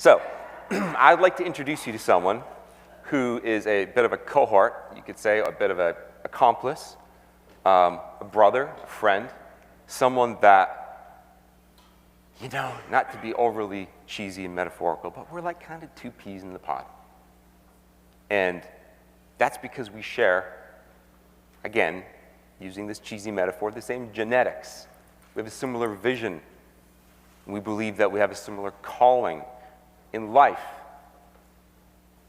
So, I'd like to introduce you to someone who is a bit of a cohort, you could say, a bit of an accomplice, a brother, a friend, someone that, you know, not to be overly cheesy and metaphorical, but we're like kind of two peas in the pod. And that's because we share, again, using this cheesy metaphor, the same genetics. We have a similar vision. We believe that we have a similar calling in life.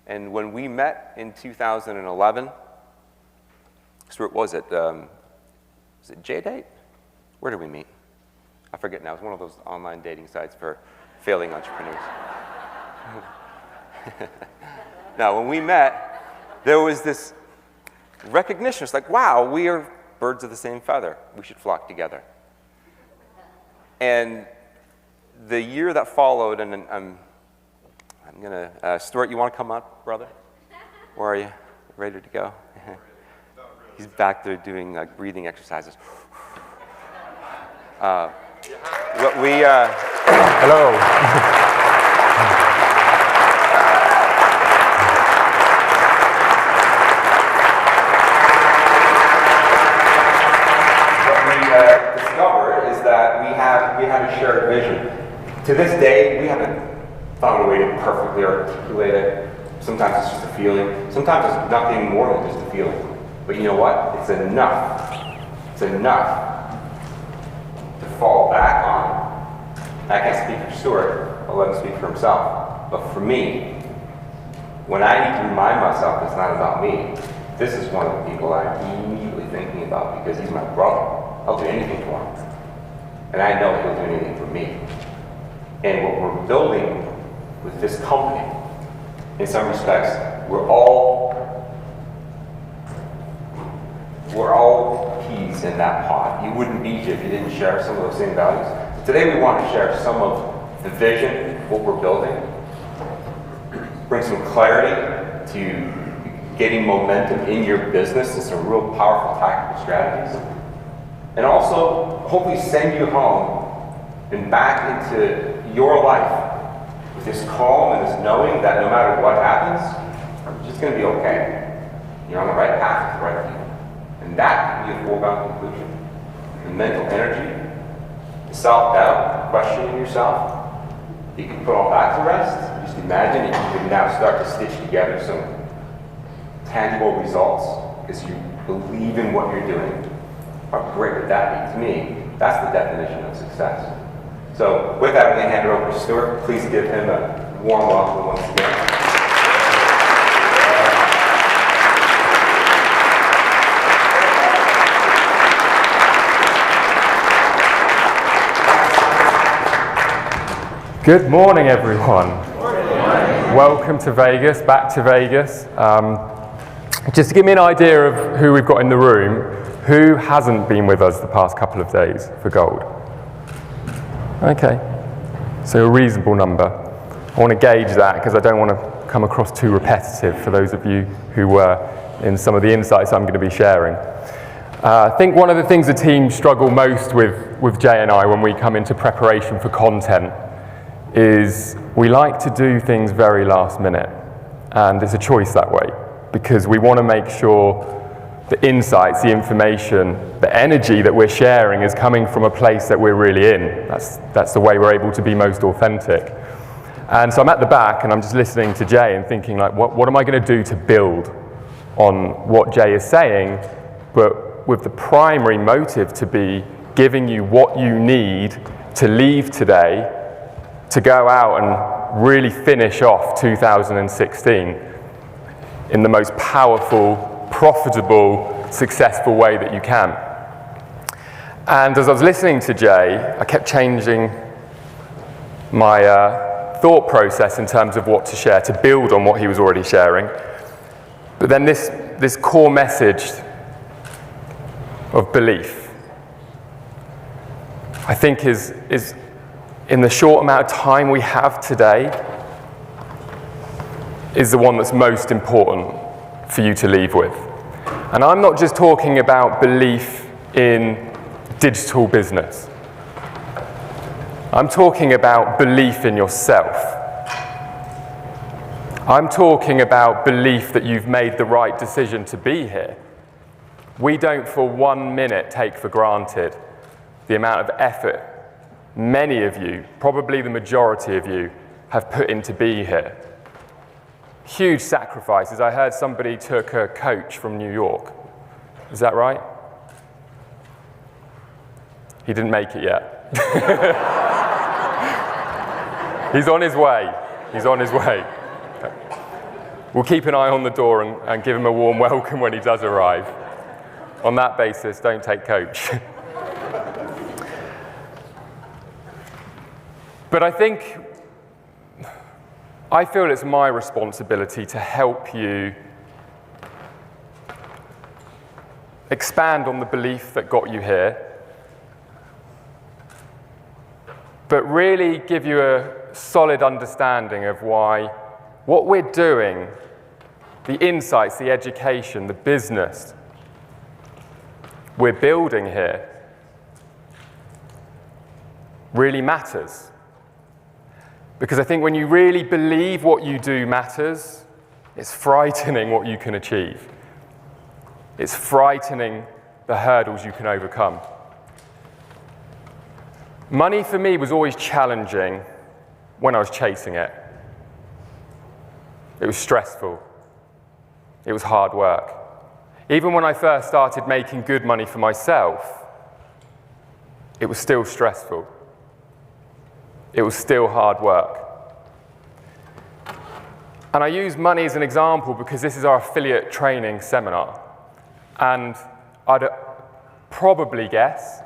And when we met in 2011, Stuart, was it J-Date? Where did we meet? I forget now. It was one of those online dating sites for failing entrepreneurs. Now, when we met, there was this recognition. It's like, wow, we are birds of the same feather. We should flock together. And the year that followed, and I'm gonna, Stuart, you want to come up, brother? Where are you? Ready to go? He's back there doing breathing exercises. Hello. Discovered is that we have a shared vision. To this day, we haven't found a way to perfectly articulate it. Sometimes it's just a feeling. Sometimes it's nothing more than just a feeling. But you know what? It's enough. It's enough to fall back on. I can't speak for Stuart. I'll let him speak for himself. But for me, when I need to remind myself it's not about me, this is one of the people I'm immediately thinking about because he's my brother. I'll do anything for him. And I know he'll do anything for me. And what we're building with this company, in some respects, we're all peas in that pot. You wouldn't be here if you didn't share some of those same values. Today we want to share some of the vision, what we're building, bring some clarity to getting momentum in your business and some real powerful tactical strategies. And also, hopefully send you home and back into your life with this calm and this knowing that no matter what happens, it's just going to be okay. You're on the right path with the right people. And that can be a foregone conclusion. The mental energy, the self-doubt, questioning yourself, you can put all that to rest. Just imagine that you can now start to stitch together some tangible results because you believe in what you're doing. How great would that be? To me, that's the definition of success. So with that, I'm going to hand it over to Stuart. Please give him a warm welcome once again. Good morning, everyone. Good morning. Welcome to Vegas, back to Vegas. Just to give me an idea of who we've got in the room, who hasn't been with us the past couple of days for Gold? Okay, so a reasonable number. I want to gauge that because I don't want to come across too repetitive for those of you who were in some of the insights I'm going to be sharing. I think one of the things the team struggle most with Jay and I when we come into preparation for content is we like to do things very last minute, and it's a choice that way because we want to make sure the insights, the information, the energy that we're sharing is coming from a place that we're really in. That's the way we're able to be most authentic. And so I'm at the back and I'm just listening to Jay and thinking like, what am I going to do to build on what Jay is saying, but with the primary motive to be giving you what you need to leave today to go out and really finish off 2016 in the most powerful, profitable, successful way that you can. And as I was listening to Jay, I kept changing my thought process in terms of what to share, to build on what he was already sharing. But then this core message of belief, I think is in the short amount of time we have today, is the one that's most important for you to leave with. And I'm not just talking about belief in digital business. I'm talking about belief in yourself. I'm talking about belief that you've made the right decision to be here. We don't for 1 minute take for granted the amount of effort many of you, probably the majority of you, have put in to be here. Huge sacrifices. I heard somebody took a coach from New York. Is that right? He didn't make it yet. He's on his way. He's on his way. We'll keep an eye on the door and give him a warm welcome when he does arrive. On that basis, don't take coach. But I feel it's my responsibility to help you expand on the belief that got you here, but really give you a solid understanding of why what we're doing, the insights, the education, the business we're building here really matters. Because I think when you really believe what you do matters, it's frightening what you can achieve. It's frightening the hurdles you can overcome. Money for me was always challenging when I was chasing it. It was stressful. It was hard work. Even when I first started making good money for myself, it was still stressful. It was still hard work. And I use money as an example because this is our affiliate training seminar. And I'd probably guess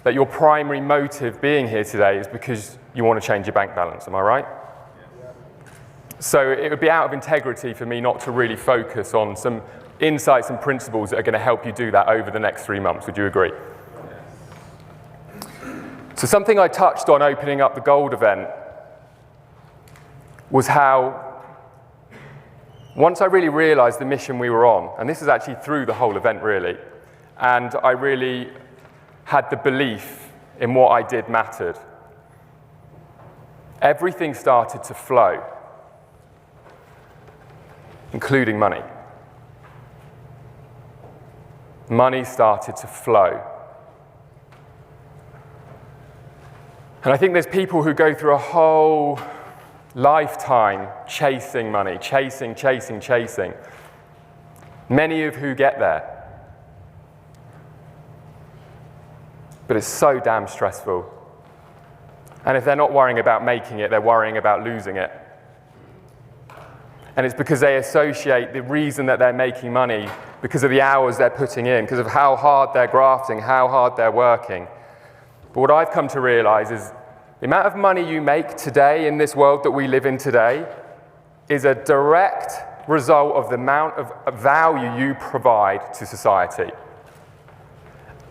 that your primary motive being here today is because you want to change your bank balance. Am I right? Yeah. So it would be out of integrity for me not to really focus on some insights and principles that are going to help you do that over the next 3 months. Would you agree? So something I touched on opening up the Gold event was how once I really realized the mission we were on, and this is actually through the whole event really, and I really had the belief in what I did mattered, everything started to flow, including money. Money started to flow. And I think there's people who go through a whole lifetime chasing money, chasing. Many of who get there. But it's so damn stressful. And if they're not worrying about making it, they're worrying about losing it. And it's because they associate the reason that they're making money because of the hours they're putting in, because of how hard they're grafting, how hard they're working. But what I've come to realize is the amount of money you make today in this world that we live in today is a direct result of the amount of value you provide to society.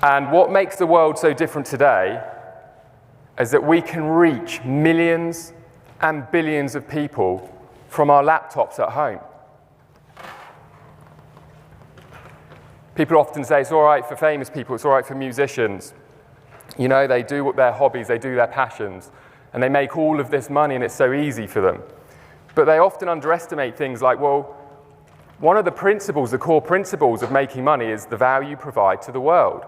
And what makes the world so different today is that we can reach millions and billions of people from our laptops at home. People often say it's all right for famous people, it's all right for musicians. You know, they do their hobbies, they do their passions, and they make all of this money and it's so easy for them. But they often underestimate things like, well, one of the principles, the core principles of making money is the value you provide to the world.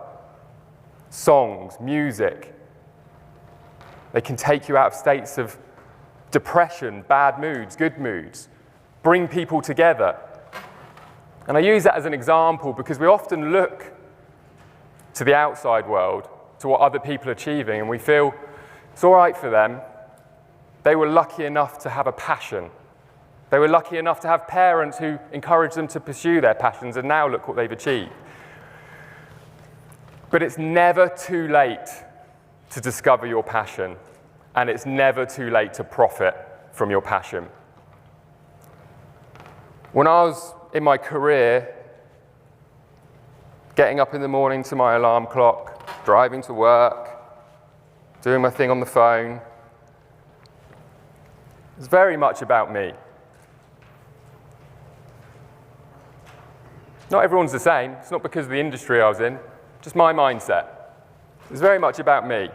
Songs, music. They can take you out of states of depression, bad moods, good moods, bring people together. And I use that as an example because we often look to the outside world, to what other people are achieving, and we feel it's all right for them. They were lucky enough to have a passion. They were lucky enough to have parents who encouraged them to pursue their passions, and now look what they've achieved. But it's never too late to discover your passion, and it's never too late to profit from your passion. When I was in my career, getting up in the morning to my alarm clock, driving to work, doing my thing on the phone, it's very much about me. Not everyone's the same. It's not because of the industry I was in, just my mindset. It's very much about me.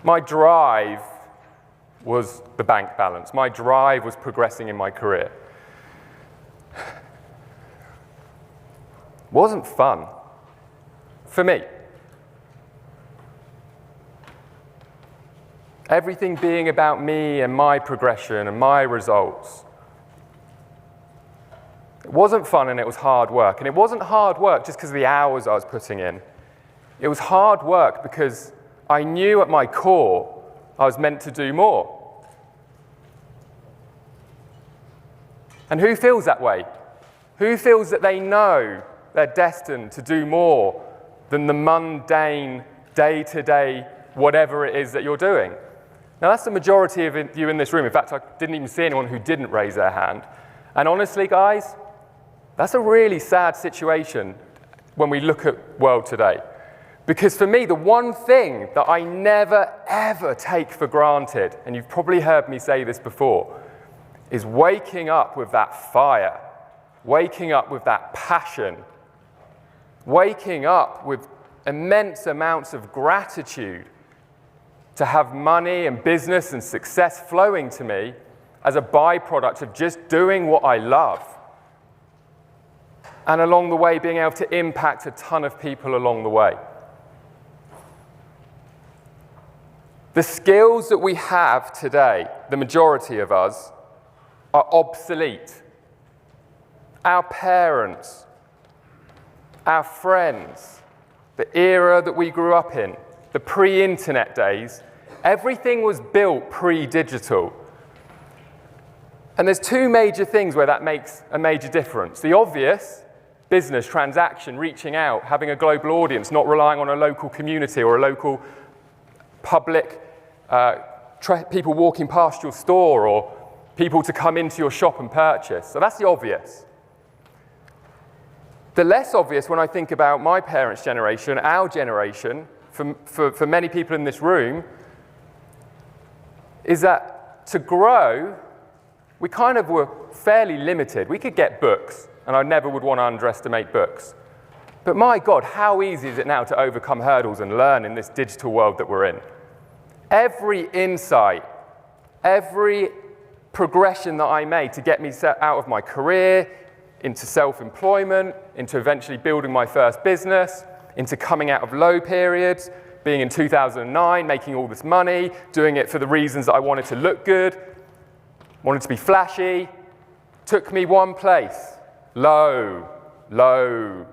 My drive was the bank balance. My drive was progressing in my career. Wasn't fun for me. Everything being about me and my progression and my results. It wasn't fun and it was hard work. And it wasn't hard work just because of the hours I was putting in. It was hard work because I knew at my core I was meant to do more. And who feels that way? Who feels that they know they're destined to do more than the mundane, day-to-day, whatever it is that you're doing? Now, that's the majority of you in this room. In fact, I didn't even see anyone who didn't raise their hand. And honestly, guys, that's a really sad situation when we look at world today. Because for me, the one thing that I never, ever take for granted, and you've probably heard me say this before, is waking up with that fire, waking up with that passion, waking up with immense amounts of gratitude to have money and business and success flowing to me as a byproduct of just doing what I love. And along the way, being able to impact a ton of people along the way. The skills that we have today, the majority of us, are obsolete. Our parents, our friends, the era that we grew up in, the pre-internet days, everything was built pre-digital. And there's two major things where that makes a major difference. The obvious, business, transaction, reaching out, having a global audience, not relying on a local community or a local public, people walking past your store or people to come into your shop and purchase. So that's the obvious. The less obvious, when I think about my parents' generation, our generation, for many people in this room, is that to grow, we kind of were fairly limited. We could get books, and I never would want to underestimate books. But my God, how easy is it now to overcome hurdles and learn in this digital world that we're in? Every insight, every progression that I made to get me out of my career, into self-employment, into eventually building my first business, into coming out of low periods, being in 2009, making all this money, doing it for the reasons that I wanted to look good, wanted to be flashy, took me one place, low, low.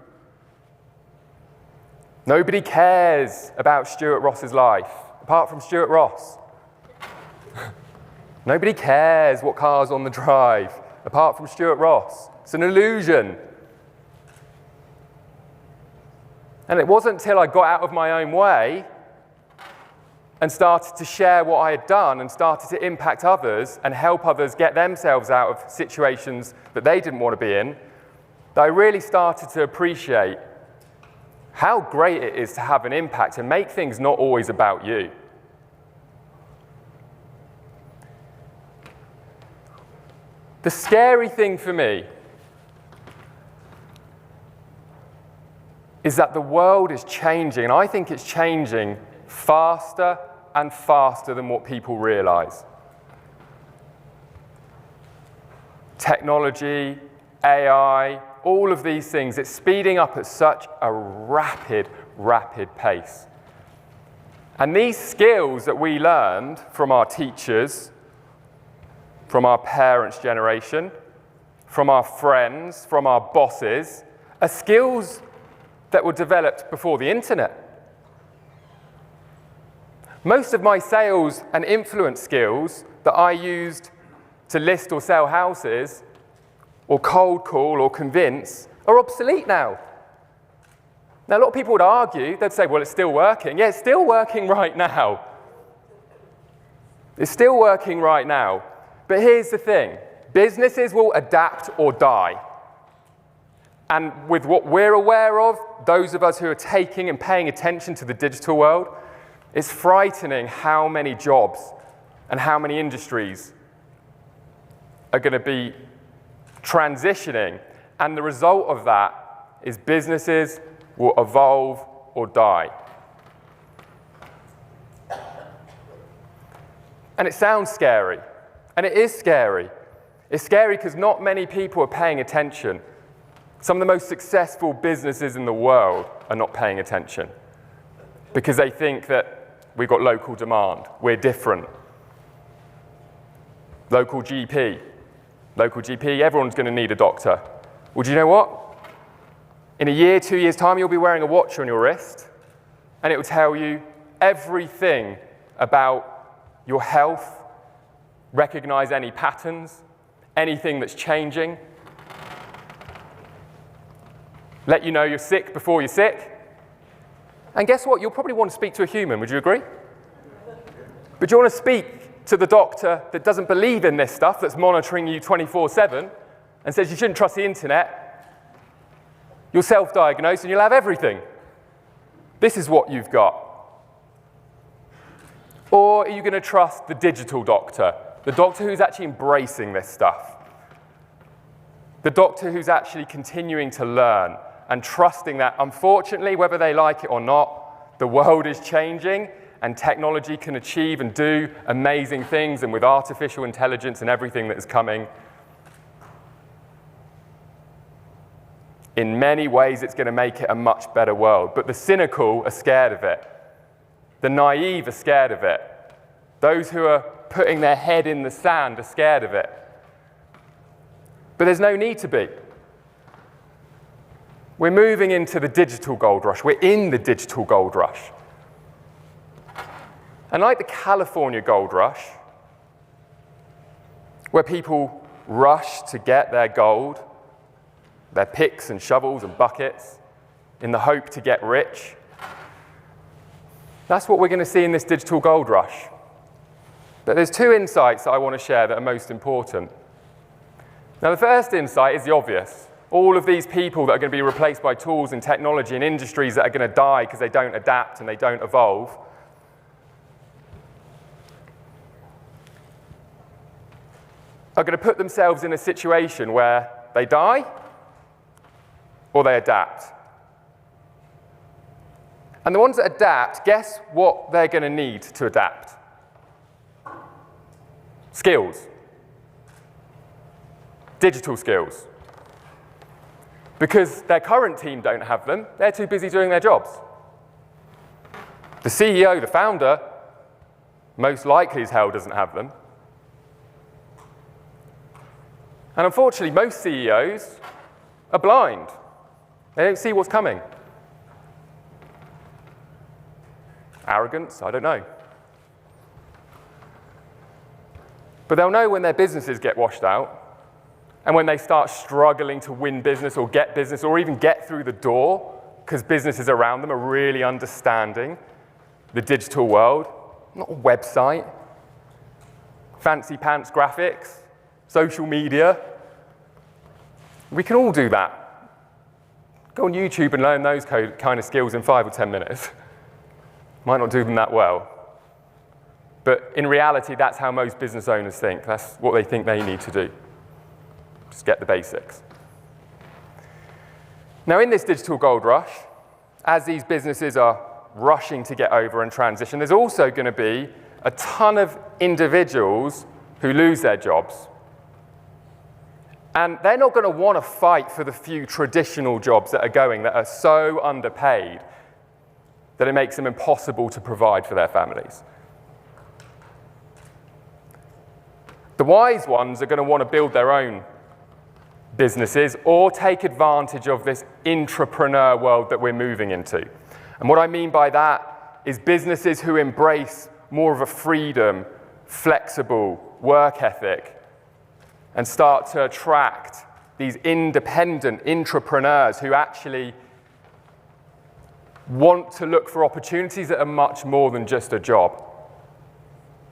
Nobody cares about Stuart Ross's life, apart from Stuart Ross. Nobody cares what car's on the drive, apart from Stuart Ross. It's an illusion. And it wasn't until I got out of my own way and started to share what I had done and started to impact others and help others get themselves out of situations that they didn't want to be in, that I really started to appreciate how great it is to have an impact and make things not always about you. The scary thing for me is that the world is changing, and I think it's changing faster and faster than what people realize. Technology, AI, all of these things, it's speeding up at such a rapid, rapid pace. And these skills that we learned from our teachers, from our parents' generation, from our friends, from our bosses, are skills that were developed before the internet. Most of my sales and influence skills that I used to list or sell houses, or cold call or convince, are obsolete now. Now, a lot of people would argue, they'd say, well, it's still working. Yeah, it's still working right now. It's still working right now. But here's the thing. Businesses will adapt or die. And with what we're aware of, those of us who are taking and paying attention to the digital world, it's frightening how many jobs and how many industries are going to be transitioning. And the result of that is businesses will evolve or die. And it sounds scary, and it is scary. It's scary because not many people are paying attention. Some of the most successful businesses in the world are not paying attention because they think that we've got local demand, we're different. Local GP, everyone's going to need a doctor. Well, do you know what? In a year, 2 years' time, you'll be wearing a watch on your wrist, and it will tell you everything about your health, recognize any patterns, anything that's changing, let you know you're sick before you're sick. And guess what? You'll probably want to speak to a human, would you agree? But do you want to speak to the doctor that doesn't believe in this stuff, that's monitoring you 24/7, and says you shouldn't trust the internet? You'll self-diagnose and you'll have everything. This is what you've got. Or are you going to trust the digital doctor? The doctor who's actually embracing this stuff. The doctor who's actually continuing to learn and trusting that, unfortunately, whether they like it or not, the world is changing and technology can achieve and do amazing things, and with artificial intelligence and everything that is coming, in many ways it's going to make it a much better world. But the cynical are scared of it. The naive are scared of it. Those who are putting their head in the sand are scared of it. But there's no need to be. We're moving into the digital gold rush. We're in the digital gold rush. And like the California gold rush, where people rush to get their gold, their picks and shovels and buckets, in the hope to get rich, that's what we're going to see in this digital gold rush. But there's two insights that I want to share that are most important. Now, the first insight is the obvious. All of these people that are going to be replaced by tools and technology and industries that are going to die because they don't adapt and they don't evolve, are going to put themselves in a situation where they die or they adapt. And the ones that adapt, guess what they're going to need to adapt? Skills. Digital skills. Because their current team don't have them, they're too busy doing their jobs. The CEO, the founder, most likely as hell doesn't have them. And unfortunately, most CEOs are blind. They don't see what's coming. Arrogance? I don't know. But they'll know when their businesses get washed out, and when they start struggling to win business or get business or even get through the door because businesses around them are really understanding the digital world, not a website, fancy pants graphics, social media. We can all do that. Go on YouTube and learn those kind of skills in 5 or 10 minutes. Might not do them that well. But in reality, that's how most business owners think. That's what they think they need to do. Just get the basics. Now, in this digital gold rush, as these businesses are rushing to get over and transition, there's also going to be a ton of individuals who lose their jobs. And they're not going to want to fight for the few traditional jobs that are going, that are so underpaid that it makes them impossible to provide for their families. The wise ones are going to want to build their own businesses or take advantage of this intrapreneur world that we're moving into. And what I mean by that is businesses who embrace more of a freedom, flexible work ethic and start to attract these independent intrapreneurs who actually want to look for opportunities that are much more than just a job.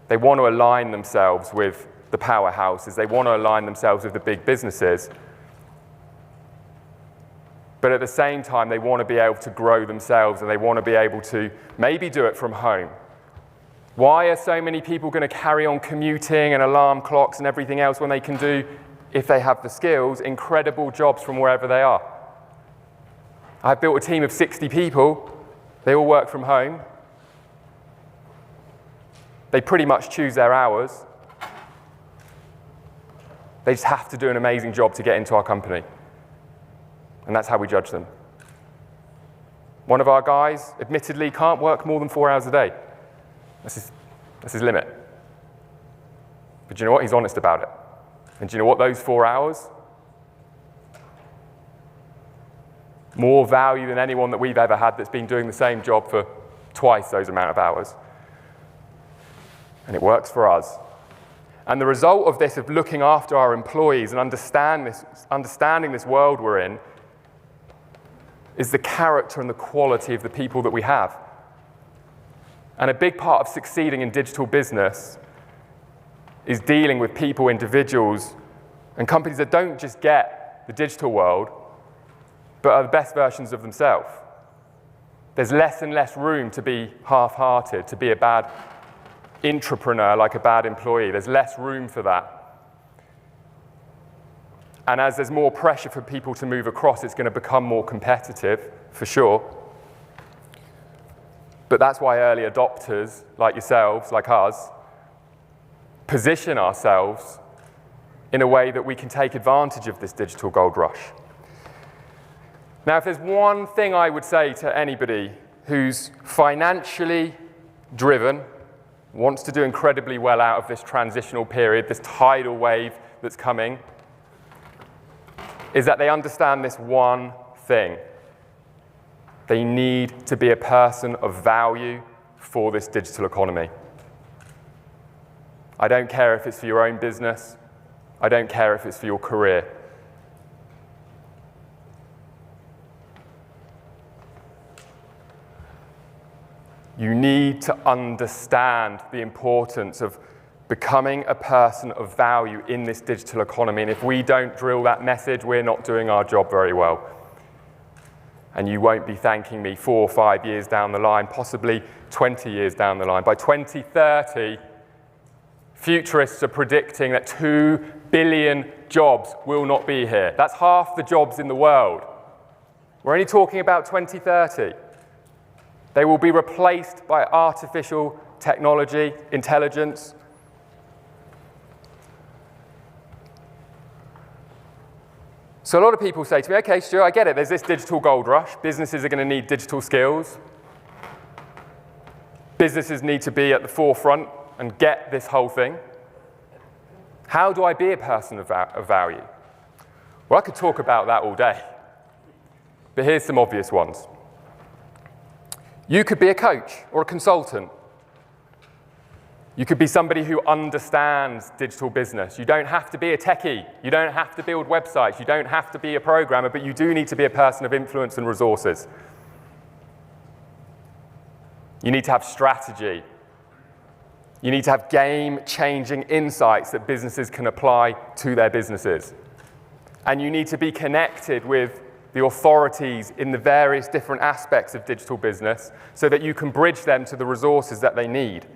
They want to align themselves with the powerhouses. They want to align themselves with the big businesses. But at the same time, they want to be able to grow themselves, and they want to be able to maybe do it from home. Why are so many people going to carry on commuting and alarm clocks and everything else when they can do, if they have the skills, incredible jobs from wherever they are? I've built a team of 60 people. They all work from home. They pretty much choose their hours. They just have to do an amazing job to get into our company. And that's how we judge them. One of our guys, admittedly, can't work more than 4 hours a day. That's his limit. But do you know what? He's honest about it. And do you know what? Those 4 hours, more value than anyone that we've ever had that's been doing the same job for twice those amount of hours. And it works for us. And the result of this, of looking after our employees and understanding this world we're in, is the character and the quality of the people that we have. And a big part of succeeding in digital business is dealing with people, individuals, and companies that don't just get the digital world, but are the best versions of themselves. There's less and less room to be half-hearted, to be a bad intrapreneur, like a bad employee. There's less room for that. And as there's more pressure for people to move across, it's going to become more competitive, for sure. But that's why early adopters, like yourselves, like us, position ourselves in a way that we can take advantage of this digital gold rush. Now, if there's one thing I would say to anybody who's financially driven, wants to do incredibly well out of this transitional period, this tidal wave that's coming, is that they understand this one thing. They need to be a person of value for this digital economy. I don't care if it's for your own business. I don't care if it's for your career. You need to understand the importance of becoming a person of value in this digital economy. And if we don't drill that message, we're not doing our job very well. And you won't be thanking me 4 or 5 years down the line, possibly 20 years down the line. By 2030, futurists are predicting that 2 billion jobs will not be here. That's half the jobs in the world. We're only talking about 2030. They will be replaced by artificial technology, intelligence. So a lot of people say to me, okay, Stuart, I get it. There's this digital gold rush. Businesses are going to need digital skills. Businesses need to be at the forefront and get this whole thing. How do I be a person of value? Well, I could talk about that all day. But here's some obvious ones. You could be a coach or a consultant. You could be somebody who understands digital business. You don't have to be a techie. You don't have to build websites. You don't have to be a programmer, but you do need to be a person of influence and resources. You need to have strategy. You need to have game-changing insights that businesses can apply to their businesses. And you need to be connected with the authorities in the various different aspects of digital business so that you can bridge them to the resources that they need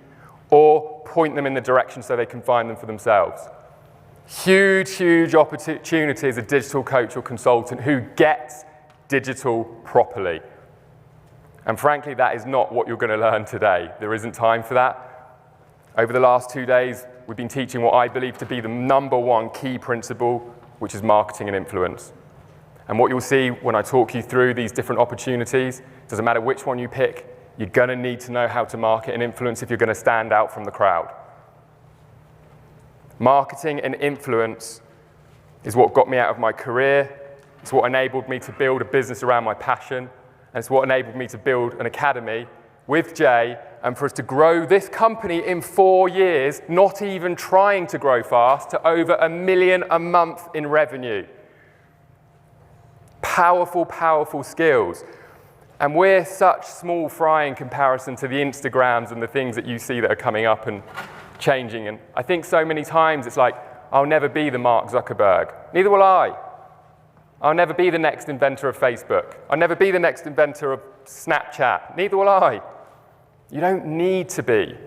or point them in the direction so they can find them for themselves. Huge, huge opportunity as a digital coach or consultant who gets digital properly. And frankly, that is not what you're going to learn today. There isn't time for that. Over the last 2 days, we've been teaching what I believe to be the #1 key principle, which is marketing and influence. And what you'll see when I talk you through these different opportunities, doesn't matter which one you pick, you're going to need to know how to market and influence if you're going to stand out from the crowd. Marketing and influence is what got me out of my career. It's what enabled me to build a business around my passion. And it's what enabled me to build an academy with Jay and for us to grow this company in 4 years, not even trying to grow fast, to over $1 million a month in revenue. Powerful, powerful skills. And we're such small fry in comparison to the Instagrams and the things that you see that are coming up and changing. And I think so many times it's like, I'll never be the Mark Zuckerberg. Neither will I. I'll never be the next inventor of Facebook. I'll never be the next inventor of Snapchat. Neither will I. You don't need to be.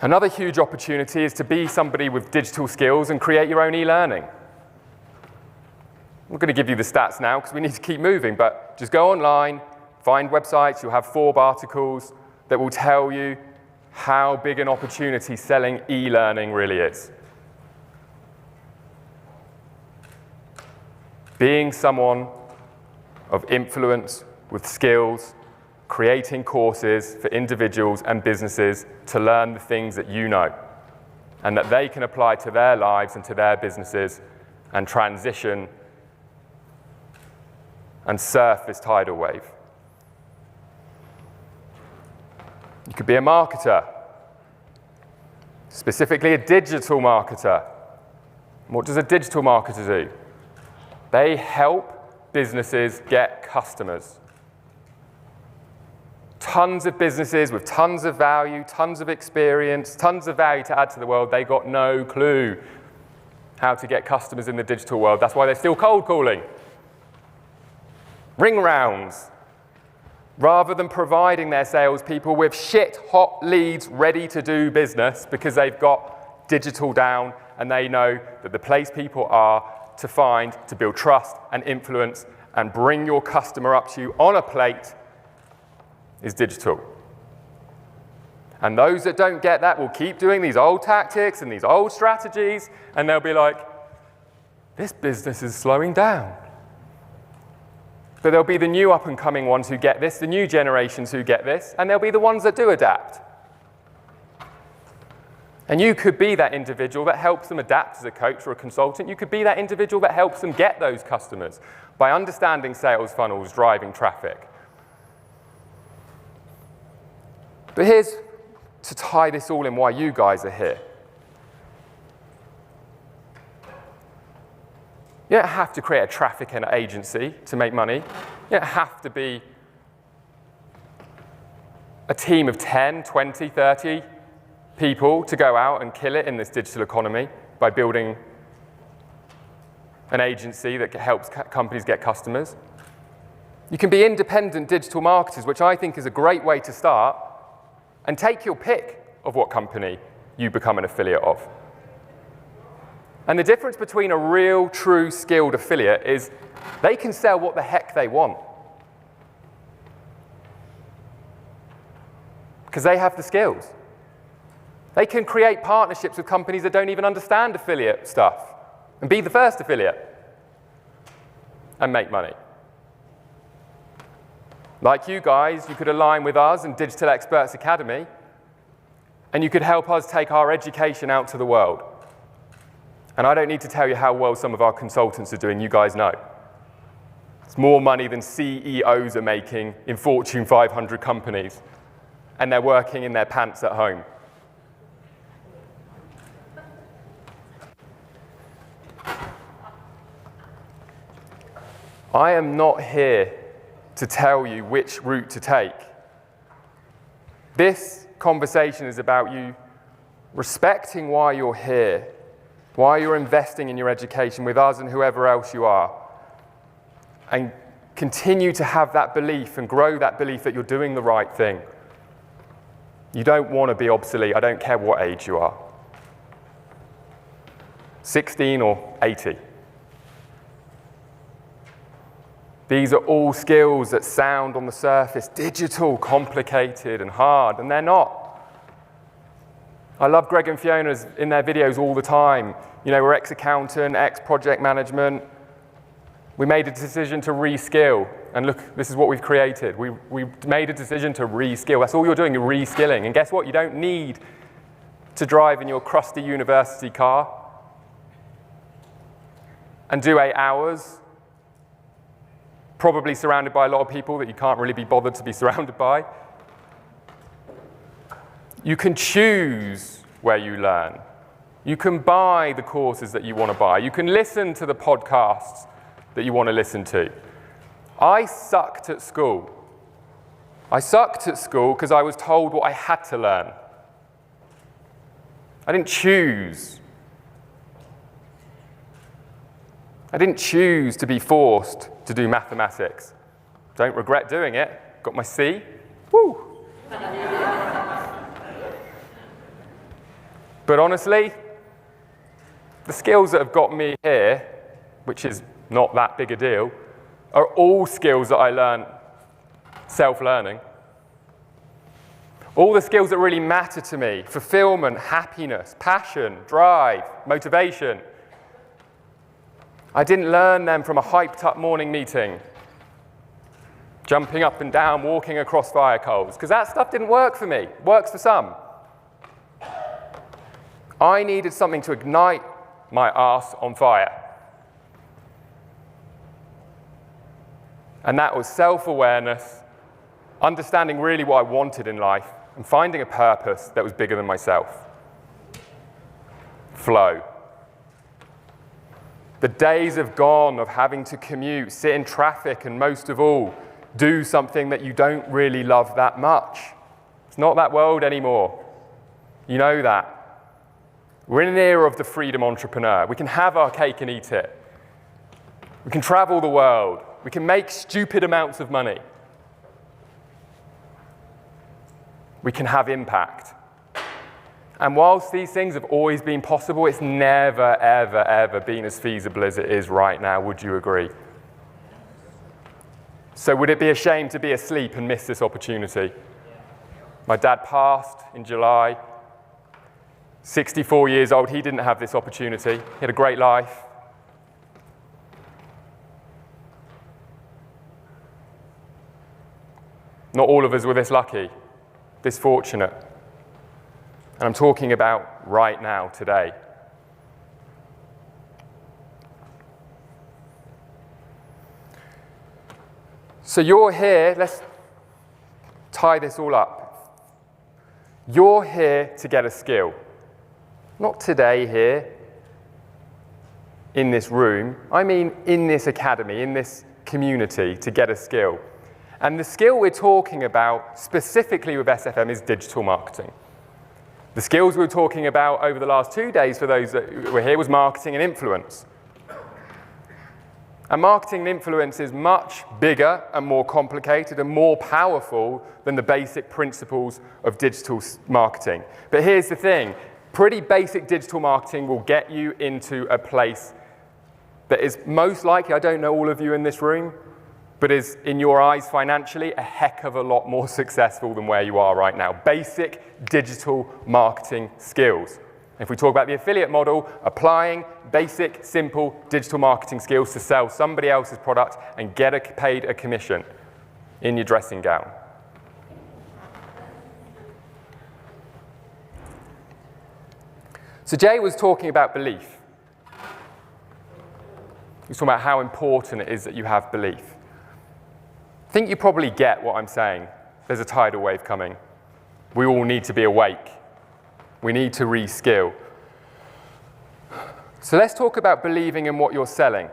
Another huge opportunity is to be somebody with digital skills and create your own e-learning. I'm not going to give you the stats now because we need to keep moving, but just go online, find websites, you'll have Forbes articles that will tell you how big an opportunity selling e-learning really is. Being someone of influence with skills, creating courses for individuals and businesses to learn the things that you know and that they can apply to their lives and to their businesses and transition and surf this tidal wave. You could be a marketer, specifically a digital marketer. What does a digital marketer do? They help businesses get customers. Tons of businesses with tons of value, tons of experience, tons of value to add to the world, they got no clue how to get customers in the digital world. That's why they're still cold calling. Ring rounds. Rather than providing their salespeople with shit hot leads ready to do business because they've got digital down and they know that the place people are to find, to build trust and influence and bring your customer up to you on a plate is digital. And those that don't get that will keep doing these old tactics and these old strategies, and they'll be like, this business is slowing down. But there'll be the new up-and-coming ones who get this, the new generations who get this, and there'll be the ones that do adapt. And you could be that individual that helps them adapt as a coach or a consultant. You could be that individual that helps them get those customers by understanding sales funnels, driving traffic. But here's to tie this all in why you guys are here. You don't have to create a traffic and agency to make money. You don't have to be a team of 10, 20, 30 people to go out and kill it in this digital economy by building an agency that helps companies get customers. You can be independent digital marketers, which I think is a great way to start, and take your pick of what company you become an affiliate of. And the difference between a real, true, skilled affiliate is they can sell what the heck they want. Because they have the skills. They can create partnerships with companies that don't even understand affiliate stuff and be the first affiliate and make money. Like you guys, you could align with us and Digital Experts Academy, and you could help us take our education out to the world. And I don't need to tell you how well some of our consultants are doing, you guys know. It's more money than CEOs are making in Fortune 500 companies, and they're working in their pants at home. I am not here to tell you which route to take. This conversation is about you respecting why you're here, why you're investing in your education with us and whoever else you are, and continue to have that belief and grow that belief that you're doing the right thing. You don't want to be obsolete. I don't care what age you are. 16 or 80. These are all skills that sound on the surface digital, complicated, and hard, and they're not. I love Greg and Fiona's in their videos all the time. You know, we're ex-accountant, ex-project management. We made a decision to reskill, and look, this is what we've created. We made a decision to reskill. That's all you're doing, you're reskilling. And guess what? You don't need to drive in your crusty university car and do 8 hours, probably surrounded by a lot of people that you can't really be bothered to be surrounded by. You can choose where you learn. You can buy the courses that you want to buy. You can listen to the podcasts that you want to listen to. I sucked at school. I sucked at school because I was told what I had to learn. I didn't choose. I didn't choose to be forced to do mathematics. Don't regret doing it. Got my C. Woo! But honestly, the skills that have got me here, which is not that big a deal, are all skills that I learned Self-learning. All the skills that really matter to me: fulfillment, happiness, passion, drive, motivation. I didn't learn them from a hyped-up morning meeting, jumping up and down, walking across fire coals, because that stuff didn't work for me. It works for some. I needed something to ignite my arse on fire. And that was self-awareness, understanding really what I wanted in life, and finding a purpose that was bigger than myself. Flow. The days have gone of having to commute, sit in traffic, and most of all, do something that you don't really love that much. It's not that world anymore. You know that. We're in an era of the freedom entrepreneur. We can have our cake and eat it. We can travel the world. We can make stupid amounts of money. We can have impact. And whilst these things have always been possible, it's never, ever, ever been as feasible as it is right now. Would you agree? So would it be a shame to be asleep and miss this opportunity? My dad passed in July. 64 years old, he didn't have this opportunity. He had a great life. Not all of us were this lucky, this fortunate. And I'm talking about right now, today. So you're here, let's tie this all up. You're here to get a skill. Not today here, in this room. I mean in this academy, in this community, to get a skill. And the skill we're talking about, specifically with SFM, is digital marketing. The skills we were talking about over the last 2 days for those that were here was marketing and influence. And marketing and influence is much bigger and more complicated and more powerful than the basic principles of digital marketing. But here's the thing. Pretty basic digital marketing will get you into a place that is most likely, I don't know all of you in this room, but is, in your eyes financially, a heck of a lot more successful than where you are right now. Basic digital marketing skills. If we talk about the affiliate model, applying basic, simple digital marketing skills to sell somebody else's product and get paid a commission in your dressing gown. So Jay was talking about belief. He was talking about how important it is that you have belief. I think you probably get what I'm saying. There's a tidal wave coming. We all need to be awake. We need to reskill. So let's talk about believing in what you're selling.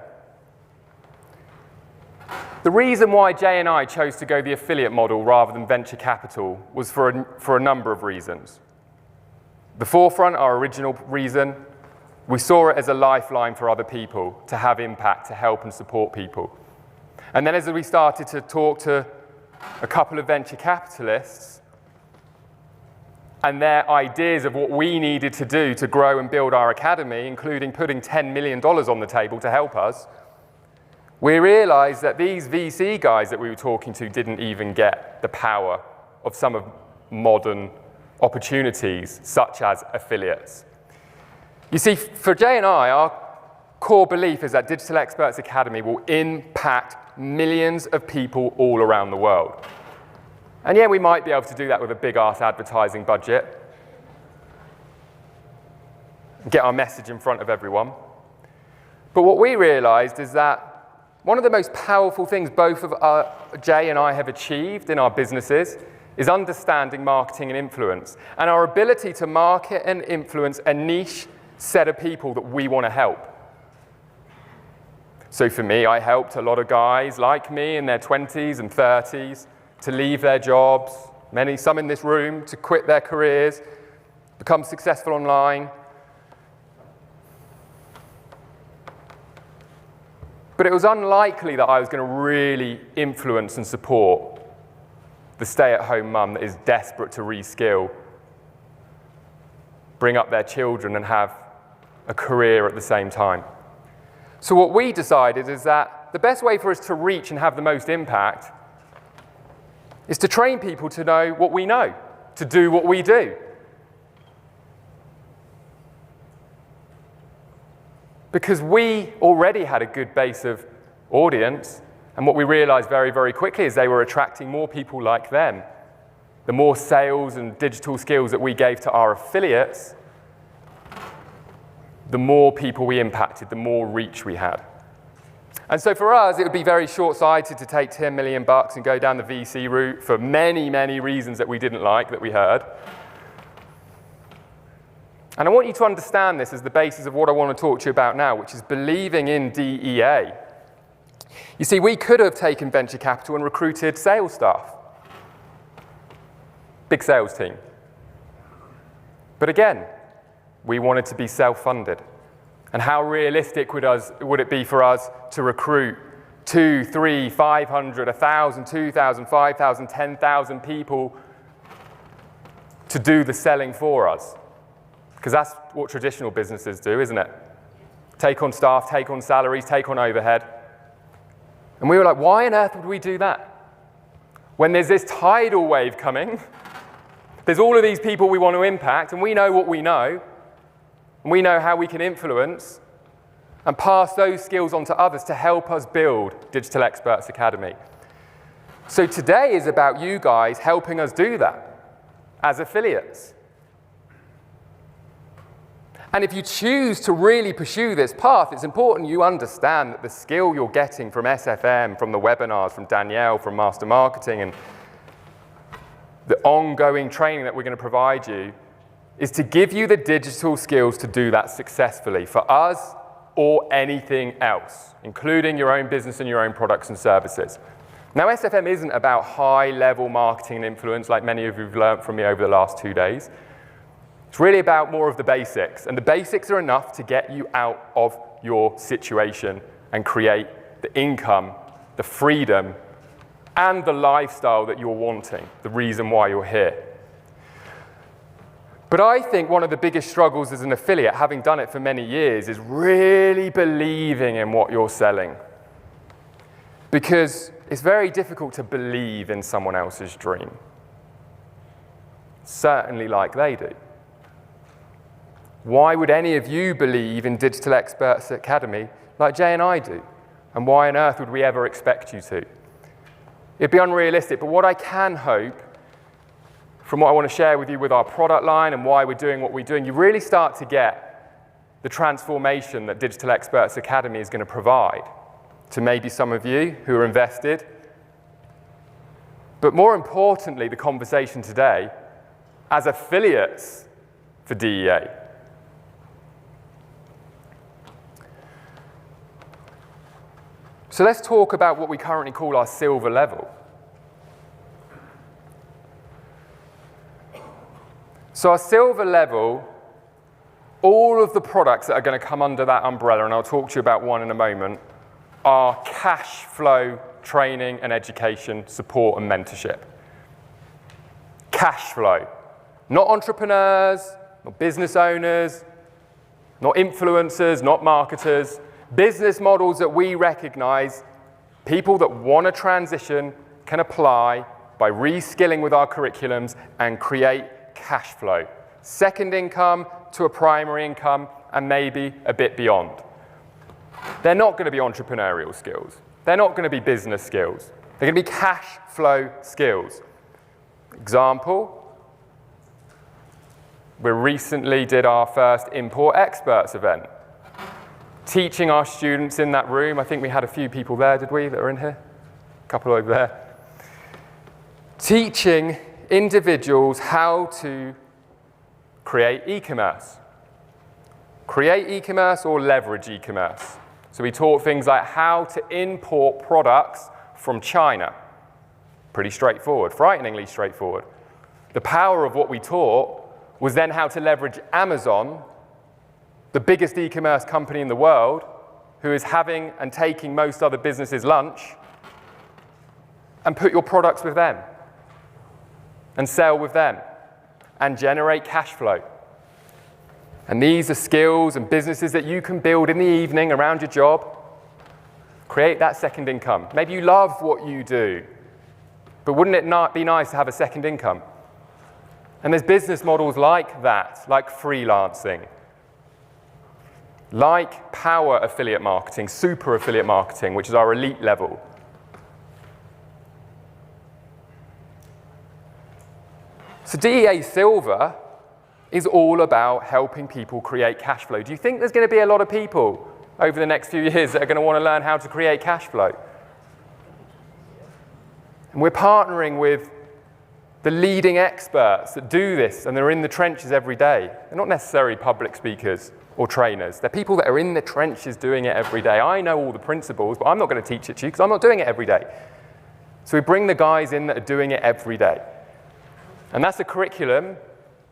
The reason why Jay and I chose to go the affiliate model rather than venture capital was for a number of reasons. The forefront, our original reason, we saw it as a lifeline for other people to have impact, to help and support people. And then as we started to talk to a couple of venture capitalists and their ideas of what we needed to do to grow and build our academy, including putting $10 million on the table to help us, we realized that these VC guys that we were talking to didn't even get the power of some of modern opportunities, such as affiliates. You see, for Jay and I, our core belief is that Digital Experts Academy will impact millions of people all around the world. And yeah, we might be able to do that with a big-ass advertising budget, get our message in front of everyone. But what we realized is that one of the most powerful things both of Jay and I have achieved in our businesses is understanding marketing and influence, and our ability to market and influence a niche set of people that we want to help. So for me, I helped a lot of guys like me in their 20s and 30s to leave their jobs, some in this room, to quit their careers, become successful online. But it was unlikely that I was going to really influence and support the stay-at-home mum that is desperate to reskill, bring up their children and have a career at the same time. So what we decided is that the best way for us to reach and have the most impact is to train people to know what we know, to do what we do. Because we already had a good base of audience, and what we realized very, very quickly is they were attracting more people like them. The more sales and digital skills that we gave to our affiliates, the more people we impacted, the more reach we had. And so for us, it would be very short-sighted to take $10 million and go down the VC route for many, many reasons that we didn't like, that we heard. And I want you to understand this as the basis of what I want to talk to you about now, which is believing in DEA. You see, we could have taken venture capital and recruited sales staff. Big sales team. But again, we wanted to be self-funded. And how realistic would it be for us to recruit 2, 3, 500, 1,000, 2,000, 5,000, 10,000 people to do the selling for us? Because that's what traditional businesses do, isn't it? Take on staff, take on salaries, take on overhead. And we were like, why on earth would we do that? When there's this tidal wave coming, there's all of these people we want to impact, and we know what we know, and we know how we can influence and pass those skills on to others to help us build Digital Experts Academy. So today is about you guys helping us do that as affiliates. And if you choose to really pursue this path, it's important you understand that the skill you're getting from SFM, from the webinars, from Danielle, from Master Marketing, and the ongoing training that we're going to provide you is to give you the digital skills to do that successfully for us or anything else, including your own business and your own products and services. Now, SFM isn't about high-level marketing and influence like many of you have learned from me over the last 2 days. It's really about more of the basics, and the basics are enough to get you out of your situation and create the income, the freedom, and the lifestyle that you're wanting, the reason why you're here. But I think one of the biggest struggles as an affiliate, having done it for many years, is really believing in what you're selling. Because it's very difficult to believe in someone else's dream. Certainly like they do. Why would any of you believe in Digital Experts Academy like Jay and I do? And why on earth would we ever expect you to? It'd be unrealistic, but what I can hope, from what I want to share with you with our product line and why we're doing what we're doing, you really start to get the transformation that Digital Experts Academy is going to provide to maybe some of you who are invested. But more importantly, the conversation today, as affiliates for DEA. So let's talk about what we currently call our silver level. So our silver level, all of the products that are going to come under that umbrella, and I'll talk to you about one in a moment, are cash flow training and education, support and mentorship. Cash flow. Not entrepreneurs, not business owners, not influencers, not marketers. Business models that we recognize, people that want to transition can apply by reskilling with our curriculums and create cash flow. Second income to a primary income and maybe a bit beyond. They're not going to be entrepreneurial skills. They're not going to be business skills. They're going to be cash flow skills. Example, we recently did our first Import Experts event. Teaching our students in that room, I think we had a few people there, did we, that are in here? A couple over there. Teaching individuals how to create e-commerce. Create e-commerce or leverage e-commerce. So we taught things like how to import products from China. Pretty straightforward, frighteningly straightforward. The power of what we taught was then how to leverage Amazon, the biggest e-commerce company in the world, who is having and taking most other businesses' lunch, and put your products with them, and sell with them, and generate cash flow. And these are skills and businesses that you can build in the evening around your job. Create that second income. Maybe you love what you do. But wouldn't it not be nice to have a second income? And there's business models like that, like freelancing, like power affiliate marketing, super affiliate marketing, which is our elite level. So DEA Silver is all about helping people create cash flow. Do you think there's going to be a lot of people over the next few years that are going to want to learn how to create cash flow? And we're partnering with the leading experts that do this, and they're in the trenches every day. They're not necessarily public speakers or trainers. They're people that are in the trenches doing it every day. I know all the principles, but I'm not going to teach it to you because I'm not doing it every day. So we bring the guys in that are doing it every day. And that's a curriculum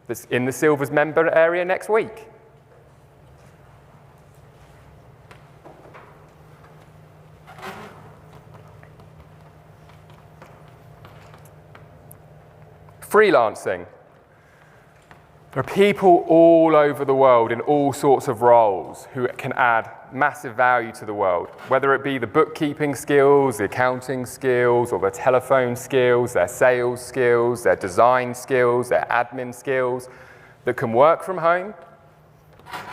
that's in the Silvers member area next week. Freelancing. There are people all over the world in all sorts of roles who can add massive value to the world, whether it be the bookkeeping skills, the accounting skills, or their telephone skills, their sales skills, their design skills, their admin skills, that can work from home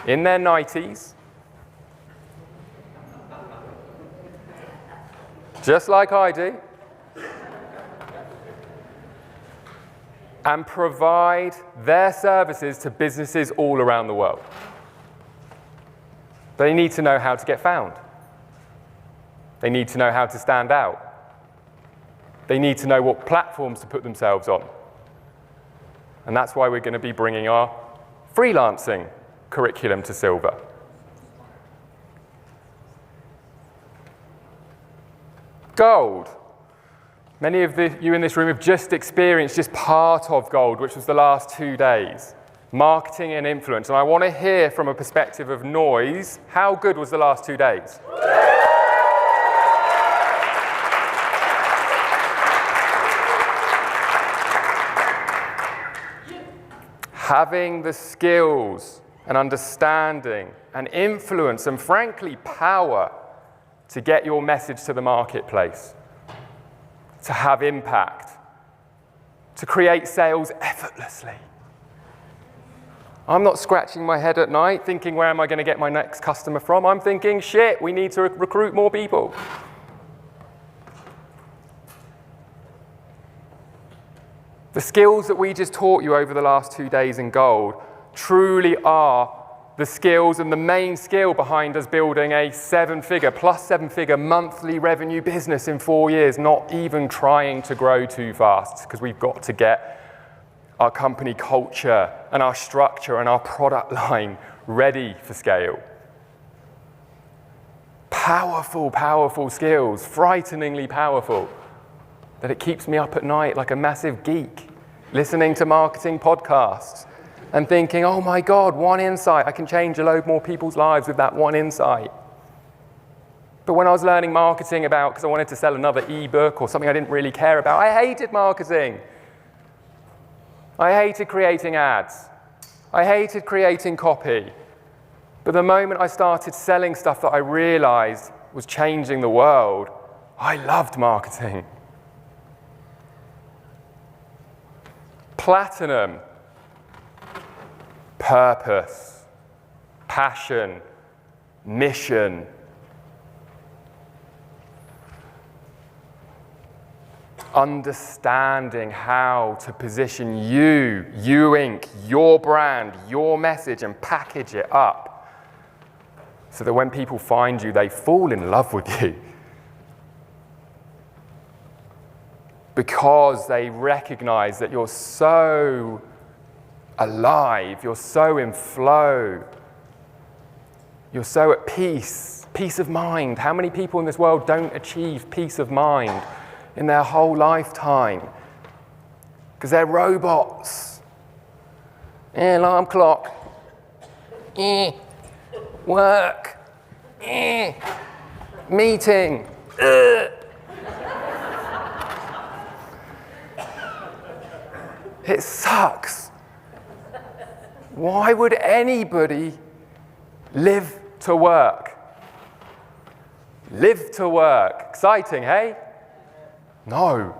in their 90s, just like I do, and provide their services to businesses all around the world. They need to know how to get found. They need to know how to stand out. They need to know what platforms to put themselves on. And that's why we're going to be bringing our freelancing curriculum to Silver. Gold. Many of you in this room have just experienced just part of Gold, which was the last 2 days. Marketing and influence. And I want to hear from a perspective of noise, how good was the last 2 days? Having the skills and understanding and influence and frankly power to get your message to the marketplace, to have impact, to create sales effortlessly. I'm not scratching my head at night thinking, where am I going to get my next customer from? I'm thinking, shit, we need to recruit more people. The skills that we just taught you over the last 2 days in Gold truly are the skills and the main skill behind us building a plus seven-figure monthly revenue business in 4 years, not even trying to grow too fast, because we've got to get our company culture and our structure and our product line ready for scale. Powerful, powerful skills, frighteningly powerful, that it keeps me up at night like a massive geek, listening to marketing podcasts and thinking, oh my God, one insight, I can change a load more people's lives with that one insight. But when I was learning marketing because I wanted to sell another ebook or something I didn't really care about, I hated marketing. I hated creating ads. I hated creating copy. But the moment I started selling stuff that I realized was changing the world, I loved marketing. Platinum. Purpose, passion, mission. Understanding how to position you Inc., your brand, your message, and package it up so that when people find you, they fall in love with you. Because they recognize that you're so alive, you're so in flow, you're so at peace of mind. How many people in this world don't achieve peace of mind in their whole lifetime? Because they're robots. Alarm clock. Work. Meeting. It sucks. Why would anybody live to work? Live to work. Exciting, hey? No.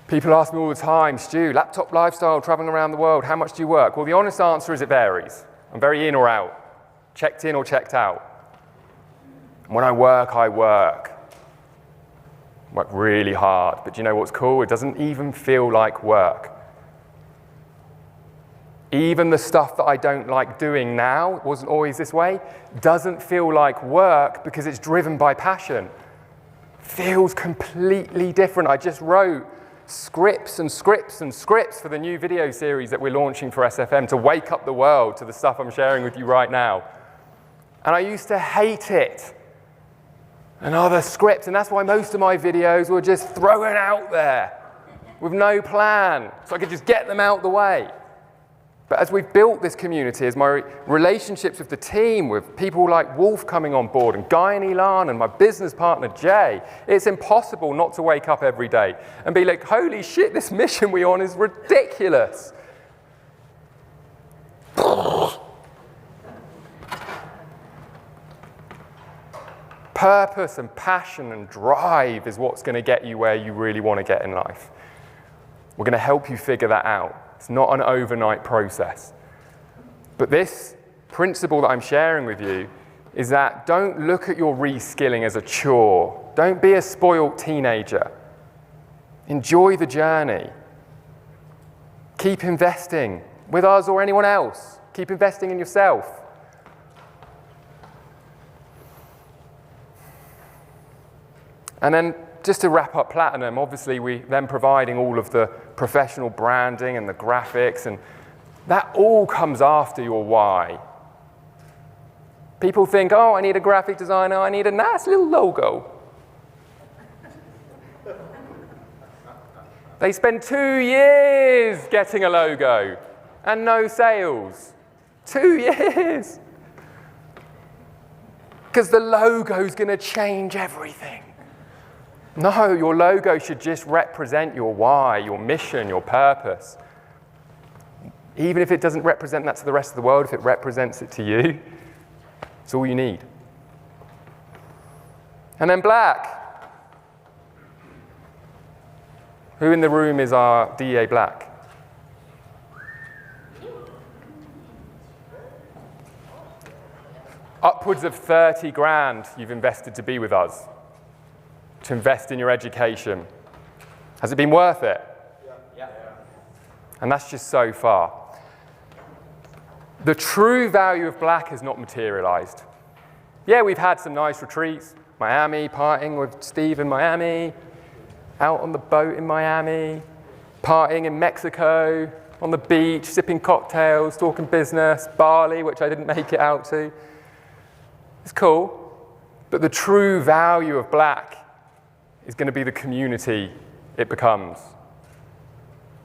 People ask me all the time, Stu, laptop lifestyle, traveling around the world, how much do you work? Well, the honest answer is it varies. I'm very in or out, checked in or checked out. And when I work, I work. I work really hard, but do you know what's cool? It doesn't even feel like work. Even the stuff that I don't like doing now, it wasn't always this way, doesn't feel like work because it's driven by passion. Feels completely different. I just wrote scripts and scripts and scripts for the new video series that we're launching for SFM to wake up the world to the stuff I'm sharing with you right now. And I used to hate it. And other scripts, and that's why most of my videos were just thrown out there with no plan, so I could just get them out the way. But as we've built this community, as my relationships with the team, with people like Wolf coming on board, and Guy and Elan, and my business partner Jay, it's impossible not to wake up every day and be like, holy shit, this mission we're on is ridiculous. Purpose and passion and drive is what's going to get you where you really want to get in life. We're going to help you figure that out. It's not an overnight process. But this principle that I'm sharing with you is that don't look at your reskilling as a chore. Don't be a spoiled teenager. Enjoy the journey. Keep investing with us or anyone else. Keep investing in yourself. And then just to wrap up Platinum, obviously we then providing all of the professional branding and the graphics, and that all comes after your why. People think, oh, I need a graphic designer, I need a nice little logo. They spend 2 years getting a logo and no sales. 2 years. Because the logo's going to change everything. No, your logo should just represent your why, your mission, your purpose. Even if it doesn't represent that to the rest of the world, if it represents it to you, it's all you need. And then black. Who in the room is our DEA black? Upwards of 30 grand you've invested to be with us. To invest in your education. Has it been worth it? Yeah. And that's just so far. The true value of black has not materialized. Yeah, we've had some nice retreats. Miami, partying with Steve in Miami, out on the boat in Miami, partying in Mexico, on the beach, sipping cocktails, talking business, Bali, which I didn't make it out to. It's cool, but the true value of black is going to be the community it becomes.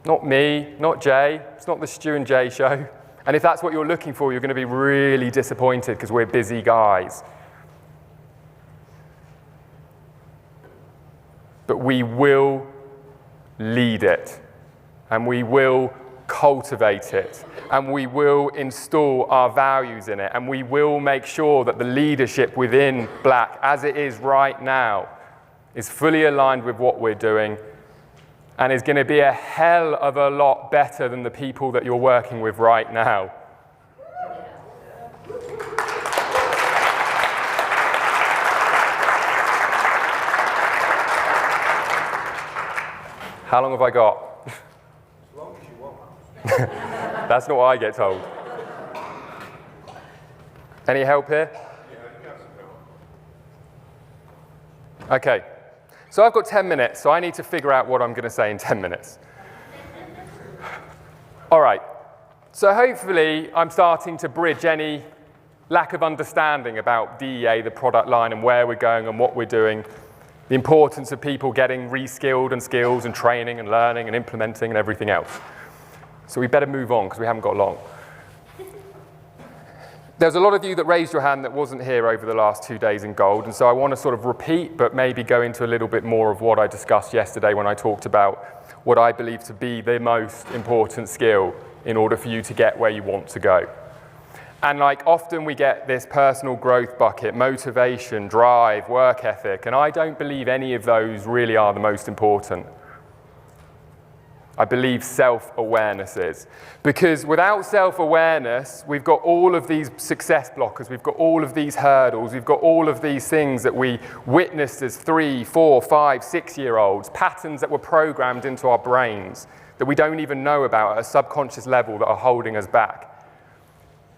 Not me, not Jay. It's not the Stu and Jay show. And if that's what you're looking for, you're going to be really disappointed because we're busy guys. But we will lead it, and we will cultivate it, and we will install our values in it, and we will make sure that the leadership within Black, as it is right now, is fully aligned with what we're doing and is going to be a hell of a lot better than the people that you're working with right now. How long have I got? As long as you want. That's not what I get told. Any help here? Yeah, you got some help. Okay. So I've got 10 minutes, so I need to figure out what I'm going to say in 10 minutes. All right. So hopefully I'm starting to bridge any lack of understanding about DEA, the product line, and where we're going and what we're doing, the importance of people getting reskilled and skills and training and learning and implementing and everything else. So we better move on because we haven't got long. There's a lot of you that raised your hand that wasn't here over the last 2 days in gold, and so I want to sort of repeat, but maybe go into a little bit more of what I discussed yesterday when I talked about what I believe to be the most important skill in order for you to get where you want to go. And like often we get this personal growth bucket, motivation, drive, work ethic, and I don't believe any of those really are the most important. I believe self-awareness is. Because without self-awareness, we've got all of these success blockers, we've got all of these hurdles, we've got all of these things that we witnessed as 3, 4, 5, 6-year-olds, patterns that were programmed into our brains that we don't even know about at a subconscious level that are holding us back.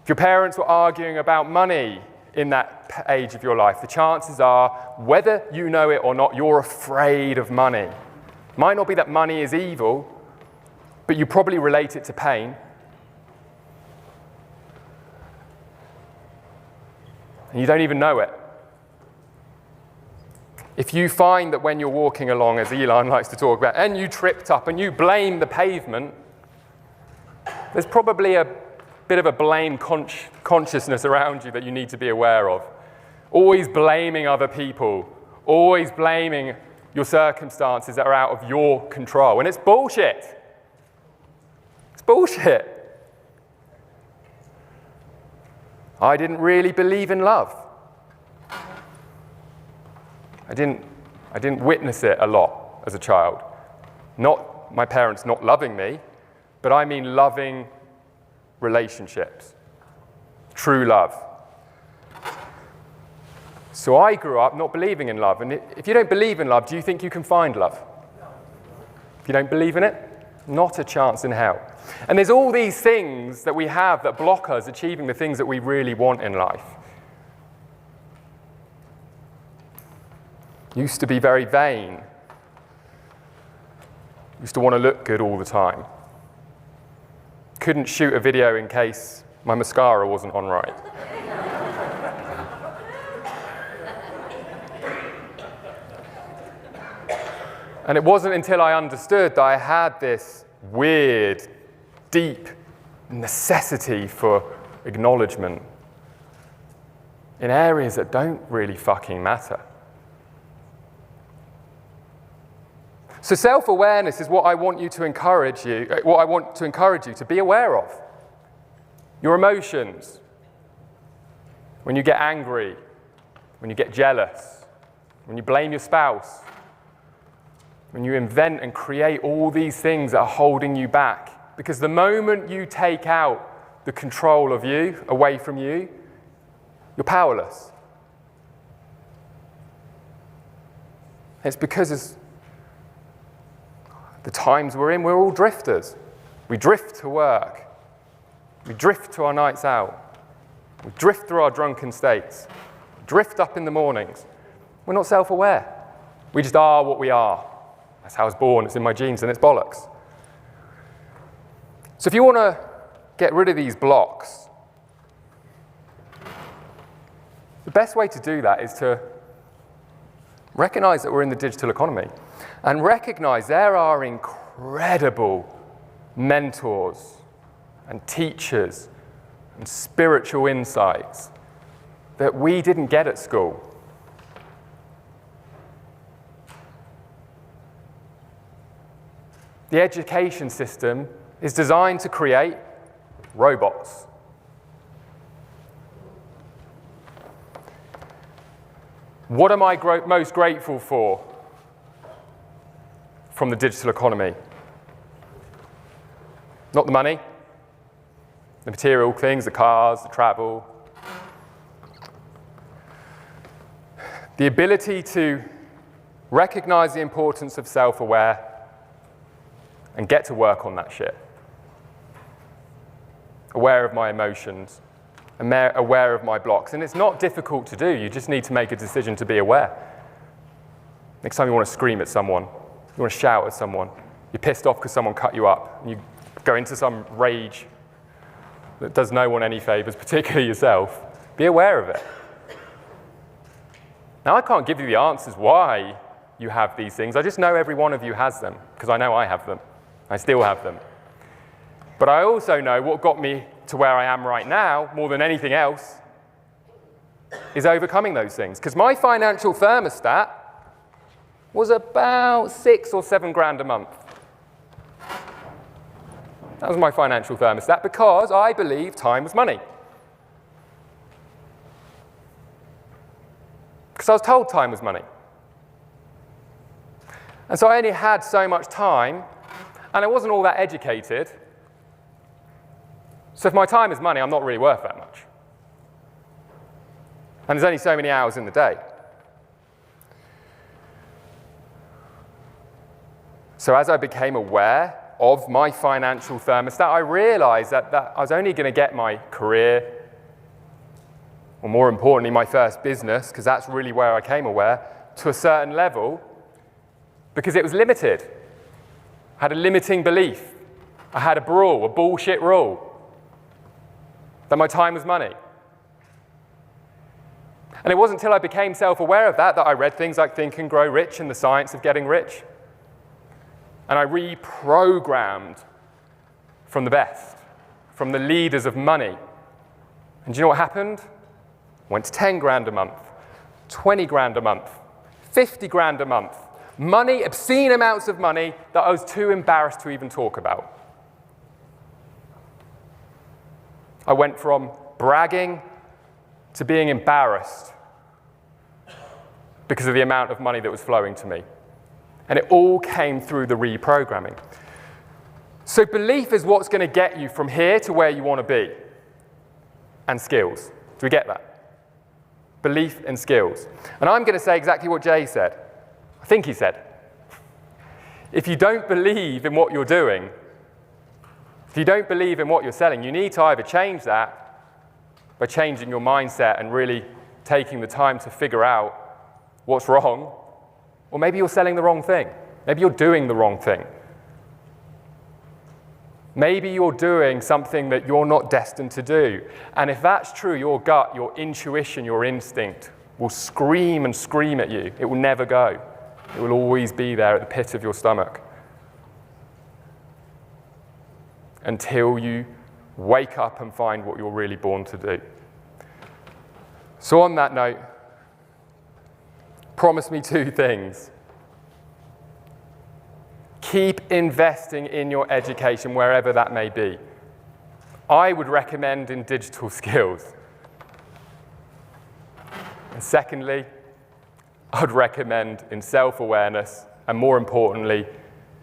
If your parents were arguing about money in that age of your life, the chances are, whether you know it or not, you're afraid of money. It might not be that money is evil, but you probably relate it to pain. And you don't even know it. If you find that when you're walking along, as Elon likes to talk about, and you tripped up and you blame the pavement, there's probably a bit of a blame consciousness around you that you need to be aware of. Always blaming other people, always blaming your circumstances that are out of your control. And it's bullshit. It's bullshit. I didn't really believe in love. I didn't witness it a lot as a child. Not my parents not loving me, but I mean loving relationships. True love. So I grew up not believing in love. And if you don't believe in love, do you think you can find love? If you don't believe in it, not a chance in hell. And there's all these things that we have that block us achieving the things that we really want in life. Used to be very vain. Used to want to look good all the time. Couldn't shoot a video in case my mascara wasn't on right. And it wasn't until I understood that I had this weird, deep necessity for acknowledgement in areas that don't really fucking matter. So self-awareness is what I want to encourage you to be aware of. Your emotions. When you get angry, when you get jealous, when you blame your spouse, when you invent and create all these things that are holding you back. Because the moment you take out the control of you, away from you, you're powerless. It's because the times we're in, we're all drifters. We drift to work. We drift to our nights out. We drift through our drunken states. Drift up in the mornings. We're not self-aware. We just are what we are. That's how I was born. It's in my genes and it's bollocks. So if you want to get rid of these blocks, the best way to do that is to recognize that we're in the digital economy. And recognize there are incredible mentors and teachers and spiritual insights that we didn't get at school. The education system is designed to create robots. What am I most grateful for from the digital economy? Not the money, the material things, the cars, the travel. The ability to recognize the importance of self-aware and get to work on that shit. Aware of my emotions, aware of my blocks. And it's not difficult to do, you just need to make a decision to be aware. Next time you want to scream at someone, you want to shout at someone, you're pissed off because someone cut you up, and you go into some rage that does no one any favors, particularly yourself, be aware of it. Now, I can't give you the answers why you have these things. I just know every one of you has them, because I know I have them. I still have them. But I also know what got me to where I am right now, more than anything else, is overcoming those things. Because my financial thermostat was about 6 or 7 grand a month. That was my financial thermostat because I believed time was money. Because I was told time was money. And so I only had so much time, And I wasn't all that educated. So if my time is money, I'm not really worth that much. And there's only so many hours in the day. So as I became aware of my financial thermostat, I realized that I was only going to get my career, or more importantly, my first business, because that's really where I came aware, to a certain level, because it was limited. I had a limiting belief. I had a bullshit rule, that my time was money. And it wasn't until I became self-aware of that I read things like Think and Grow Rich and The Science of Getting Rich. And I reprogrammed from the best, from the leaders of money. And do you know what happened? Went to 10 grand a month, 20 grand a month, 50 grand a month. Money, obscene amounts of money that I was too embarrassed to even talk about. I went from bragging to being embarrassed because of the amount of money that was flowing to me. And it all came through the reprogramming. So belief is what's going to get you from here to where you want to be. And skills. Do we get that? Belief and skills. And I'm going to say exactly what Jay said. I think he said. If you don't believe in what you're doing, if you don't believe in what you're selling, you need to either change that by changing your mindset and really taking the time to figure out what's wrong, or maybe you're selling the wrong thing. Maybe you're doing the wrong thing. Maybe you're doing something that you're not destined to do. And if that's true, your gut, your intuition, your instinct will scream and scream at you. It will never go. It will always be there at the pit of your stomach until you wake up and find what you're really born to do. So on that note, promise me 2 things. Keep investing in your education, wherever that may be. I would recommend in digital skills. And secondly, I'd recommend in self-awareness, and more importantly,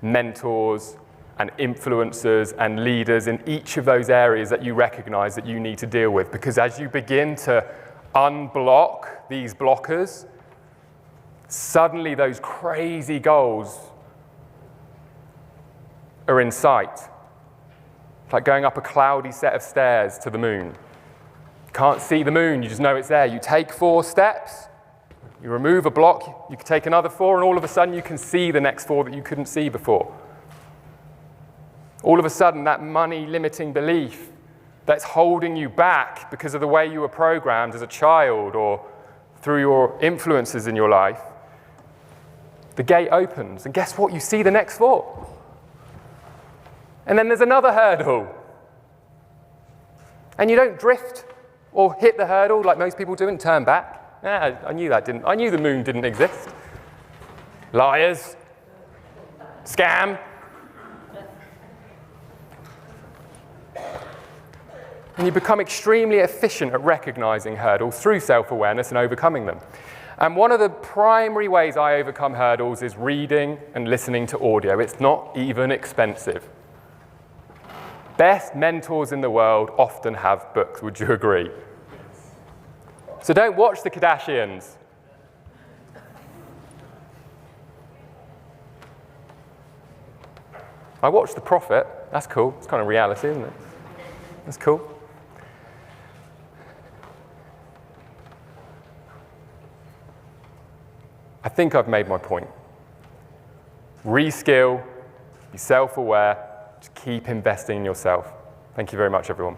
mentors and influencers and leaders in each of those areas that you recognize that you need to deal with. Because as you begin to unblock these blockers, suddenly those crazy goals are in sight. It's like going up a cloudy set of stairs to the moon. You can't see the moon, you just know it's there. You take 4 steps, you remove a block, you can take another 4, and all of a sudden you can see the next 4 that you couldn't see before. All of a sudden, that money-limiting belief that's holding you back because of the way you were programmed as a child or through your influences in your life, the gate opens, and guess what? You see the next 4. And then there's another hurdle. And you don't drift or hit the hurdle like most people do and turn back. I knew the moon didn't exist. Liars. Scam. And you become extremely efficient at recognizing hurdles through self-awareness and overcoming them. And one of the primary ways I overcome hurdles is reading and listening to audio. It's not even expensive. Best mentors in the world often have books, would you agree? So don't watch the Kardashians. I watched The Prophet. That's cool. It's kind of reality, isn't it? That's cool. I think I've made my point. Reskill, be self-aware, just keep investing in yourself. Thank you very much, everyone.